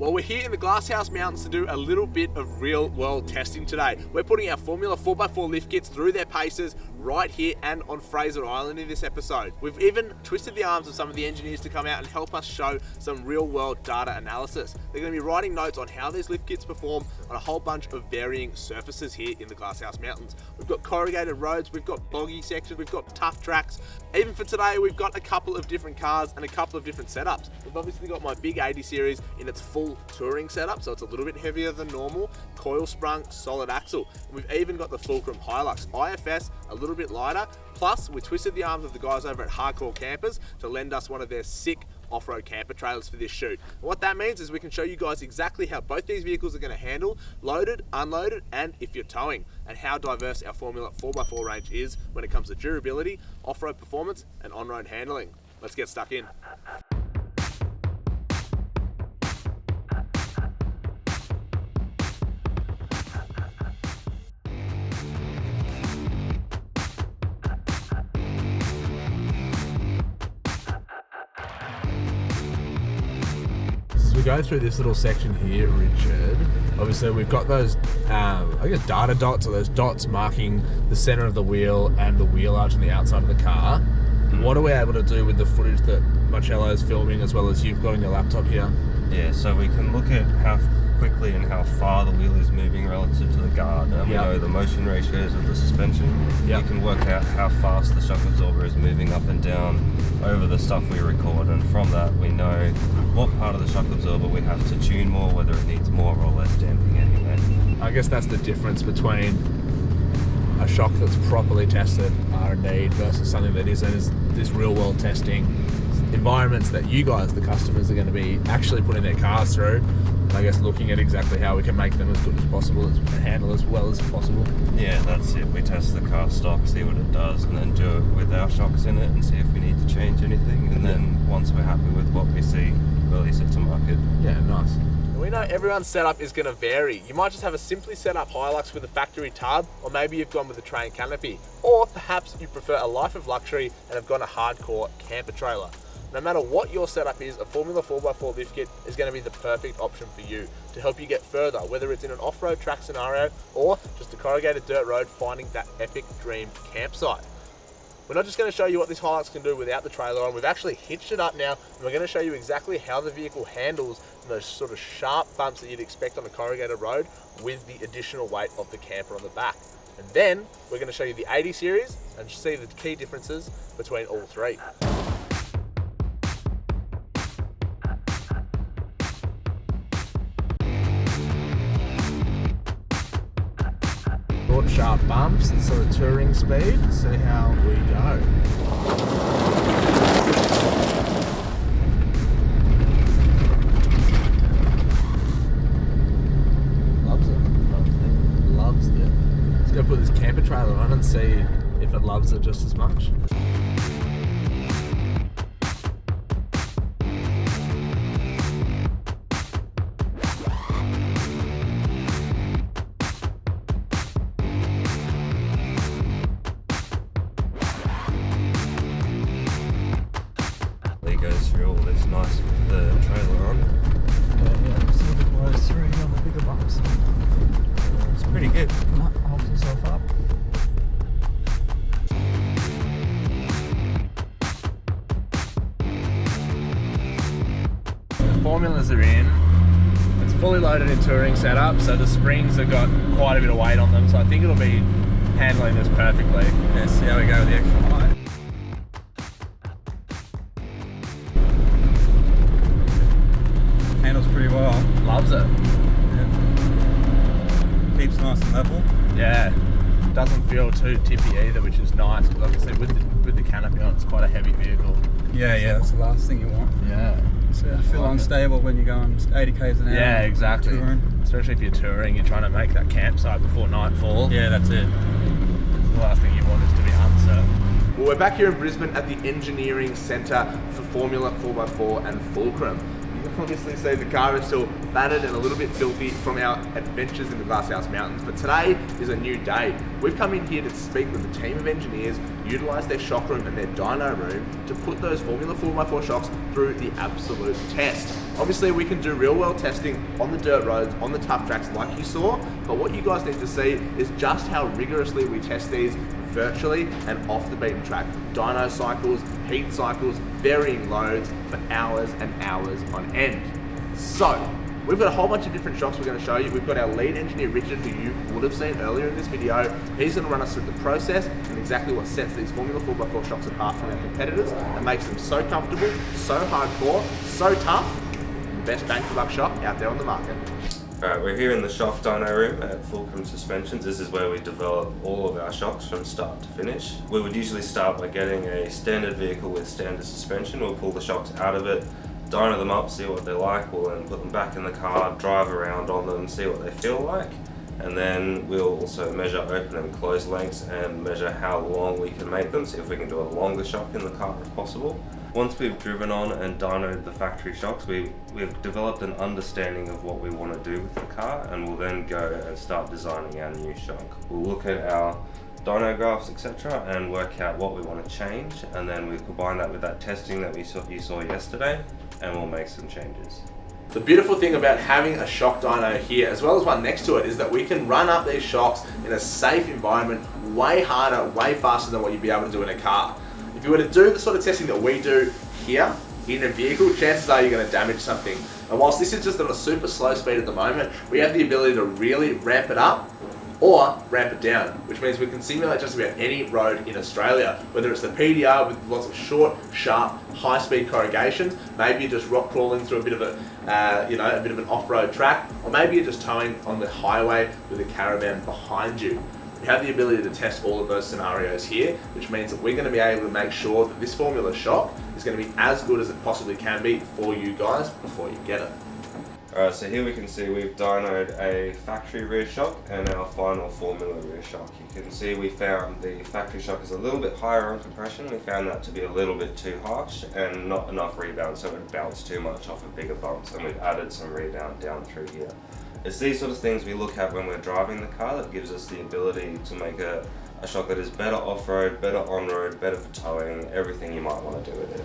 Well, we're here in the Glasshouse Mountains to do a little bit of real world testing today. We're putting our Formula 4x4 lift kits through their paces right here and on Fraser Island in this episode. We've even twisted the arms of some of the engineers to come out and help us show some real world data analysis. They're going to be writing notes on how these lift kits perform on a whole bunch of varying surfaces here in the Glasshouse Mountains. We've got corrugated roads, we've got boggy sections, we've got tough tracks. Even for today, we've got a couple of different cars and a couple of different setups. We've obviously got my big 80 series in its full touring setup, so it's a little bit heavier than normal, coil sprung, solid axle. And we've even got the Fulcrum Hilux IFS, a little bit lighter. Plus, we twisted the arms of the guys over at Hardcore Campers to lend us one of their sick off-road camper trailers for this shoot. And what that means is we can show you guys exactly how both these vehicles are going to handle, loaded, unloaded, and if you're towing, and how diverse our Formula 4x4 range is when it comes to durability, off-road performance, and on-road handling. Let's get stuck in. We go through this little section here, Richard. Obviously we've got those I guess data dots, or those dots marking the center of the wheel and the wheel arch on the outside of the car. What are we able to do with the footage that Marcello is filming, as well as you've got on your laptop here? Yeah, so we can look at how quickly and how far the wheel is moving relative to the guard, and we know the motion ratios of the suspension. You can work out how fast the shock absorber is moving up and down over the stuff we record, and from that we know what part of the shock absorber we have to tune more, whether it needs more or less damping anyway. I guess that's the difference between a shock that's properly tested, R&D, versus something that isn't, is this real world testing environments that you guys, the customers, are going to be actually putting their cars through. And I guess looking at exactly how we can make them as good as possible and handle as well as possible. Yeah, that's it. We test the car stock, see what it does, and then do it with our shocks in it and see if we need to change anything. And then once we're happy with what we see, release it to market. Yeah, nice. We know everyone's setup is going to vary. You might just have a simply set up Hilux with a factory tub, or maybe you've gone with a train canopy, or perhaps you prefer a life of luxury and have gone a hardcore camper trailer. No matter what your setup is, a Formula 4x4 lift kit is going to be the perfect option for you to help you get further, whether it's in an off-road track scenario or just a corrugated dirt road finding that epic dream campsite. We're not just going to show you what this Hilux can do without the trailer on, we've actually hitched it up now, and we're going to show you exactly how the vehicle handles those sort of sharp bumps that you'd expect on a corrugated road with the additional weight of the camper on the back. And then we're going to show you the 80 series and see the key differences between all three. Short, sharp bumps and sort of touring speed. See how we go. Loves it. Let's go put this camper trailer on and see if it loves it just as much. Goes through all this nice with the trailer on. Yeah, see if it blows through on the bigger bumps. It's pretty good. Holds yourself up. The formulas are in. It's fully loaded in touring setup, so the springs have got quite a bit of weight on them, so I think it'll be handling this perfectly. Let's see how we go with the extra height. Handles pretty well. Loves it. Yeah. Keeps nice and level. Yeah. Doesn't feel too tippy either, which is nice, because like I said, with the canopy on, it's quite a heavy vehicle. Yeah, that's the last thing you want. Yeah. So you feel unstable when you're going 80 k's an hour. Yeah, exactly. Touring. Especially if you're touring, you're trying to make that campsite before nightfall. Yeah, that's it. The last thing you want is to be uncertain. Well, we're back here in Brisbane at the Engineering Centre for Formula 4x4 and Fulcrum. obviously see the car is still battered and a little bit filthy from our adventures in the Glasshouse Mountains, but today is a new day. We've come in here to speak with a team of engineers, utilise their shock room and their dyno room to put those Formula 4x4 shocks through the absolute test. Obviously we can do real world testing on the dirt roads, on the tough tracks like you saw, but what you guys need to see is just how rigorously we test these virtually and off the beaten track. Dyno cycles, heat cycles, varying loads for hours and hours on end. So, we've got a whole bunch of different shocks we're going to show you. We've got our lead engineer Richard, who you would have seen earlier in this video. He's going to run us through the process and exactly what sets these Formula 4x4 shocks apart from our competitors and makes them so comfortable, so hardcore, so tough, the best bang for buck shock out there on the market. Alright, we're here in the shock dyno room at Fulcrum Suspensions. This is where we develop all of our shocks from start to finish. We would usually start by getting a standard vehicle with standard suspension. We'll pull the shocks out of it, dyno them up, see what they like. We'll then put them back in the car, drive around on them, see what they feel like. And then we'll also measure open and close lengths and measure how long we can make them, see if we can do a longer shock in the car if possible. Once we've driven on and dynoed the factory shocks, we've developed an understanding of what we want to do with the car, and we'll then go and start designing our new shock. We'll look at our dyno graphs, etc., and work out what we want to change, and then we combine that with that testing that you saw yesterday, and we'll make some changes. The beautiful thing about having a shock dyno here, as well as one next to it, is that we can run up these shocks in a safe environment way harder, way faster than what you'd be able to do in a car. If you were to do the sort of testing that we do here in a vehicle, chances are you're going to damage something. And whilst this is just on a super slow speed at the moment, we have the ability to really ramp it up or ramp it down, which means we can simulate just about any road in Australia, whether it's the PDR with lots of short, sharp, high-speed corrugations, maybe you're just rock crawling through a bit of a bit of an off-road track, or maybe you're just towing on the highway with a caravan behind you. We have the ability to test all of those scenarios here, which means that we're going to be able to make sure that this Formula shock is going to be as good as it possibly can be for you guys before you get it. Alright, so here we can see we've dynoed a factory rear shock and our final Formula rear shock. You can see we found the factory shock is a little bit higher on compression. We found that to be a little bit too harsh and not enough rebound, so it bounced too much off of bigger bumps, and we've added some rebound down through here. It's these sort of things we look at when we're driving the car that gives us the ability to make a shock that is better off-road, better on-road, better for towing, everything you might want to do with it.